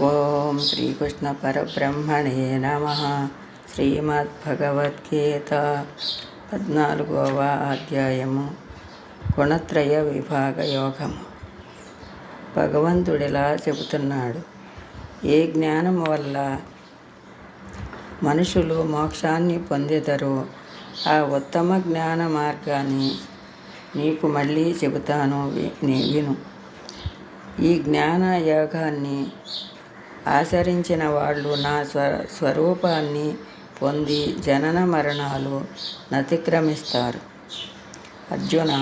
ఓం శ్రీకృష్ణ పరబ్రహ్మణే నమః. శ్రీమద్భగవద్గీత 14వ అధ్యాయము గుణత్రయ విభాగ యోగము. భగవంతుడిలా చెబుతున్నాడు, ఏ జ్ఞానం వల్ల మనుషులు మోక్షాన్ని పొందెదరో ఆ ఉత్తమ జ్ఞాన మార్గాన్ని నీకు మళ్ళీ చెబుతాను, విను. ఈ జ్ఞాన యోగాన్ని ఆచరించిన వాళ్ళు నా స్వరూపాన్ని పొంది జనన మరణాలు నతిక్రమిస్తారు. అర్జున,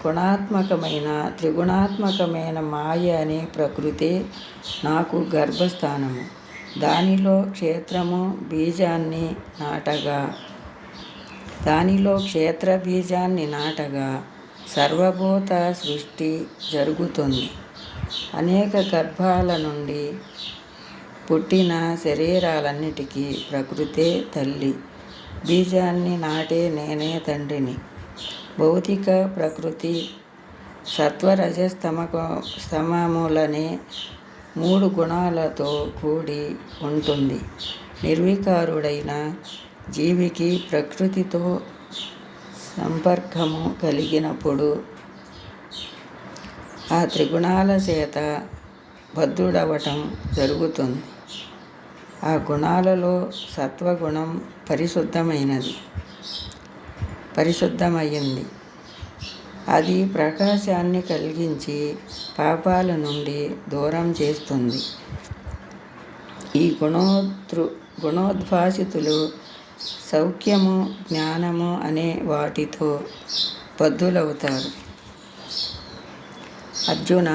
గుణాత్మకమైన త్రిగుణాత్మకమైన మాయ అనే ప్రకృతి నాకు గర్భస్థానము. దానిలో క్షేత్ర బీజాన్ని నాటగా సర్వభూత సృష్టి జరుగుతుంది. అనేక గర్భాల నుండి పుట్టిన శరీరాలన్నిటికీ ప్రకృతే తల్లి. బీజాన్ని నాటే నేనే తండ్రిని. భౌతిక ప్రకృతి సత్వరజస్తమములనే 3 గుణాలతో కూడి ఉంటుంది. నిర్వికారుడైన జీవికి ప్రకృతితో సంపర్కము కలిగినప్పుడు ఆ త్రిగుణాల చేత బద్ధుడవటం జరుగుతుంది. ఆ గుణాలలో సత్వగుణం పరిశుద్ధమైంది. అది ప్రకాశాన్ని కలిగించి పాపాల నుండి దూరం చేస్తుంది. ఈ గుణోద్భాసితులు సౌఖ్యము, జ్ఞానము అనే వాటితో బద్ధులవుతారు. అర్జున,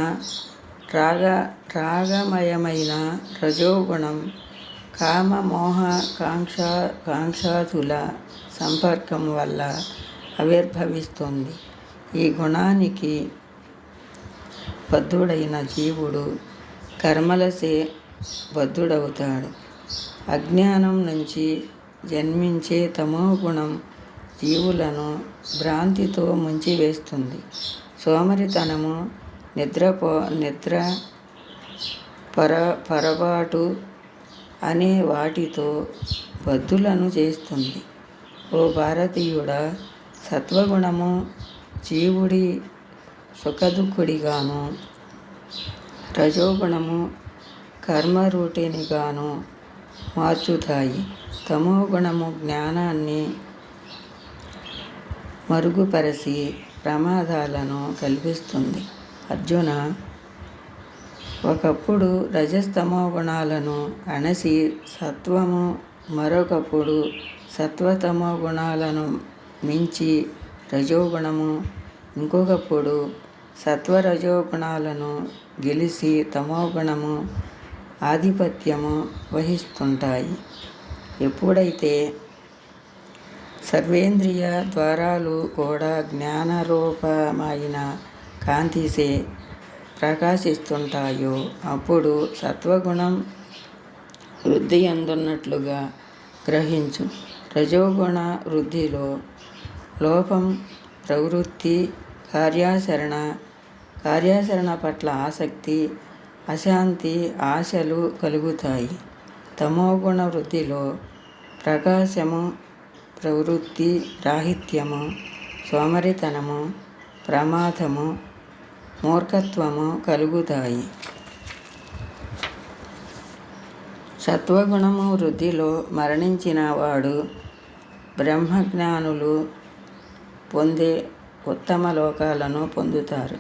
రాగమయమైన రజోగుణం కామ మోహ కాంక్షాదుల సంపర్కం వల్ల ఆవిర్భవిస్తుంది. ఈ గుణానికి బద్ధుడైన జీవుడు కర్మలసే బద్ధుడవుతాడు. అజ్ఞానం నుంచి జన్మించే తమోగుణం జీవులను భ్రాంతితో ముంచివేస్తుంది. సోమరితనము, నిద్ర, పొరపాటు అనే వాటితో బద్ధులను చేస్తుంది. ఓ భారతీయుడా, సత్వగుణము జీవుడి సుఖదుఖుడిగాను, రజోగుణము కర్మరూటినిగాను మార్చుతాయి. తమోగుణము జ్ఞానాన్ని మరుగుపరచి ప్రమాదాలను కల్పిస్తుంది. అర్జున, ఒకప్పుడు రజస్తమో గుణాలను అణసి సత్వము, మరొకప్పుడు సత్వతమో గుణాలను మించి రజోగుణము, ఇంకొకప్పుడు సత్వరజోగుణాలను గెలిచి తమోగుణము ఆధిపత్యము వహిస్తుంటాయి. ఎప్పుడైతే సర్వేంద్రియ ద్వారాలు కూడా జ్ఞానరూపమైన కాంతిసే ప్రకాశిస్తుంటాయో అప్పుడు సత్వగుణం వృద్ధి అందున్నట్లుగా గ్రహించు. రజోగుణ వృద్ధిలో లోపం, ప్రవృత్తి, కార్యాచరణ పట్ల ఆసక్తి, అశాంతి, ఆశలు కలుగుతాయి. తమోగుణ వృద్ధిలో ప్రకాశము, ప్రవృత్తి రాహిత్యము, సోమరితనము, ప్రమాదము, మూర్ఖత్వము కలుగుతాయి. సత్వగుణము వృద్ధిలో మరణించిన వాడు బ్రహ్మజ్ఞానులు పొందే ఉత్తమ లోకాలను పొందుతారు.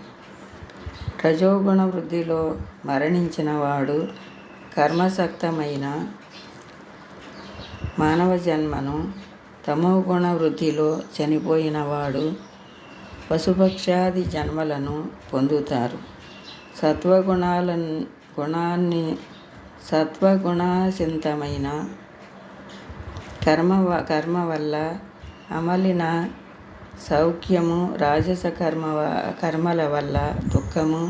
రజోగుణ వృద్ధిలో మరణించిన వాడు కర్మసక్తమైన మానవ జన్మను, తమోగుణ వృద్ధిలో చనిపోయిన వాడు పశుపక్షాది జన్మలను పొందుతారు. సత్వగుణాసింతమైన కర్మ వల్ల అమలిన సౌఖ్యము, రాజస కర్మల వల్ల దుఃఖము,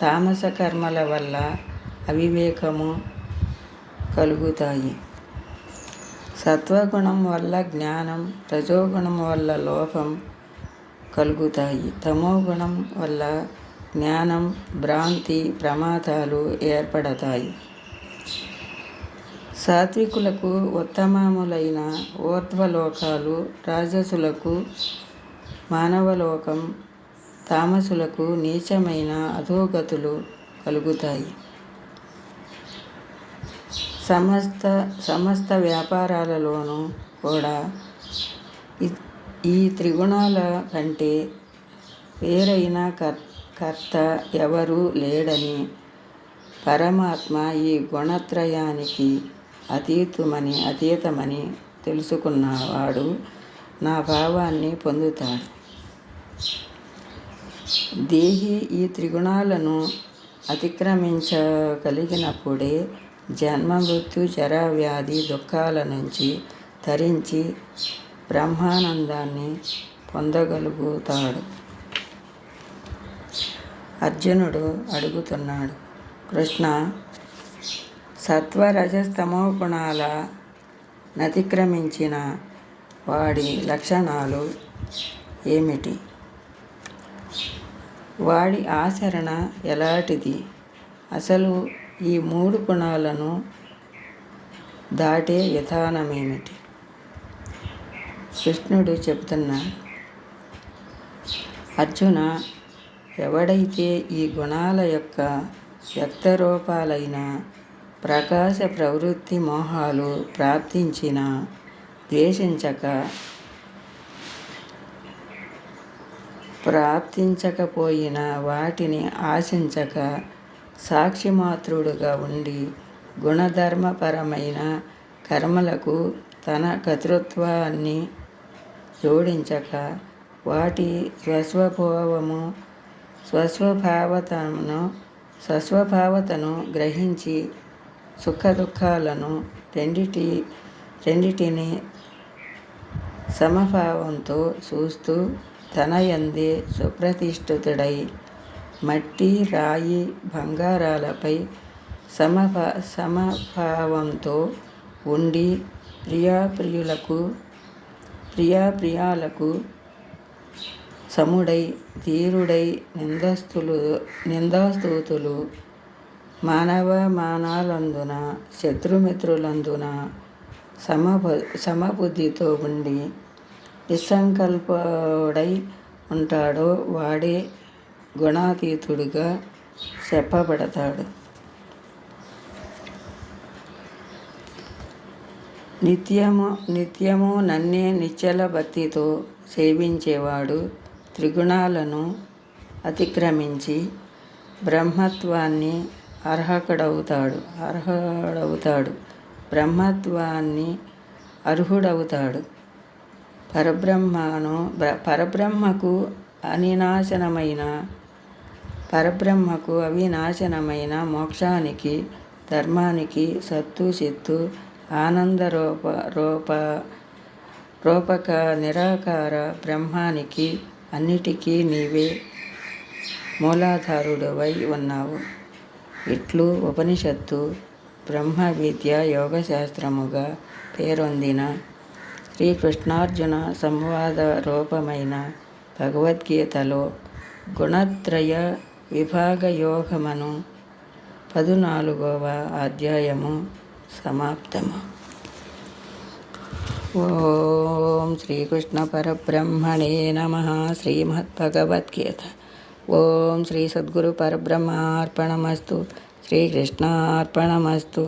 తామస కర్మల వల్ల అవివేకము కలుగుతాయి. సత్వగుణం వల్ల జ్ఞానం, రజోగుణం వల్ల లోపం కలుగుతాయి. తమోగుణం వల్ల జ్ఞానం, భ్రాంతి, ప్రమాదాలు ఏర్పడతాయి. సాత్వికులకు ఉత్తమములైన ఊర్ధ్వలోకాలు, రాజసులకు మానవలోకం, తామసులకు నీచమైన అధోగతులు కలుగుతాయి. సమస్త వ్యాపారాలలోనూ కూడా ఈ త్రిగుణాల కంటే వేరైన కర్త ఎవరూ లేడని పరమాత్మ ఈ గుణత్రయానికి అతీతమని తెలుసుకున్నవాడు నా భావాన్ని పొందుతాడు. దేహి ఈ త్రిగుణాలను అతిక్రమించగలిగినప్పుడే జన్మ, మృత్యు, జరా, వ్యాధి, దుఃఖాల నుంచి తరించి బ్రహ్మానందాన్ని పొందగలుగుతాడు. అర్జునుడు అడుగుతున్నాడు, కృష్ణ, సత్వరజస్తమో గుణాల నతిక్రమించిన వాడి లక్షణాలు ఏమిటి? వాడి ఆచరణ ఎలాంటిది? అసలు ఈ 3 గుణాలను దాటే విధానమేమిటి? కృష్ణుడు చెబుతున్నాడు, అర్జున, ఎవడైతే ఈ గుణాల యొక్క వ్యక్తరూపాలైన ప్రకాశ ప్రవృత్తి మోహాలు ప్రాప్తించకపోయినా వాటిని ఆశించక సాక్షిమాత్రుడుగా ఉండి గుణధర్మపరమైన కర్మలకు తన కర్తృత్వాన్ని జోడించక వాటి స్వస్వభావతను గ్రహించి సుఖదుఖాలను రెండిటిని సమభావంతో చూస్తూ తన యందే సుప్రతిష్ఠితుడై మట్టి, రాయి, బంగారాలపై సమభావంతో ఉండి ప్రియాప్రియాలకు సముడై ధీరుడై నిందాస్తుతులు మానవమానాలందున శత్రుమిత్రులందున సమబుద్ధితో ఉండి నిస్సంకల్పుడై ఉంటాడో వాడే గుణాతీతుడుగా చెప్పబడతాడు. నిత్యము నన్నే నిశ్చల భక్తితో సేవించేవాడు త్రిగుణాలను అతిక్రమించి బ్రహ్మత్వాన్ని అర్హుడవుతాడు. పరబ్రహ్మకు అవినాశనమైన మోక్షానికి, ధర్మానికి, సత్తు చిత్తు ఆనంద రూపక నిరాకార బ్రహ్మానికి అన్నిటికీ నీవే మూలాధారుడవై ఉన్నావు. ఇట్లు ఉపనిషత్తు బ్రహ్మ విద్య యోగశాస్త్రముగా పేరొందిన శ్రీకృష్ణార్జున సంవాద రూపమైన భగవద్గీతలో గుణత్రయ విభాగ యోగమను 14వ అధ్యాయము సమాప్తము. ఓం శ్రీకృష్ణ పరబ్రహ్మణే నమః. శ్రీమద్భగవద్గీత. ఓం శ్రీ సద్గురు పరబ్రహ్మార్పణమస్తు. శ్రీకృష్ణార్పణమస్తు.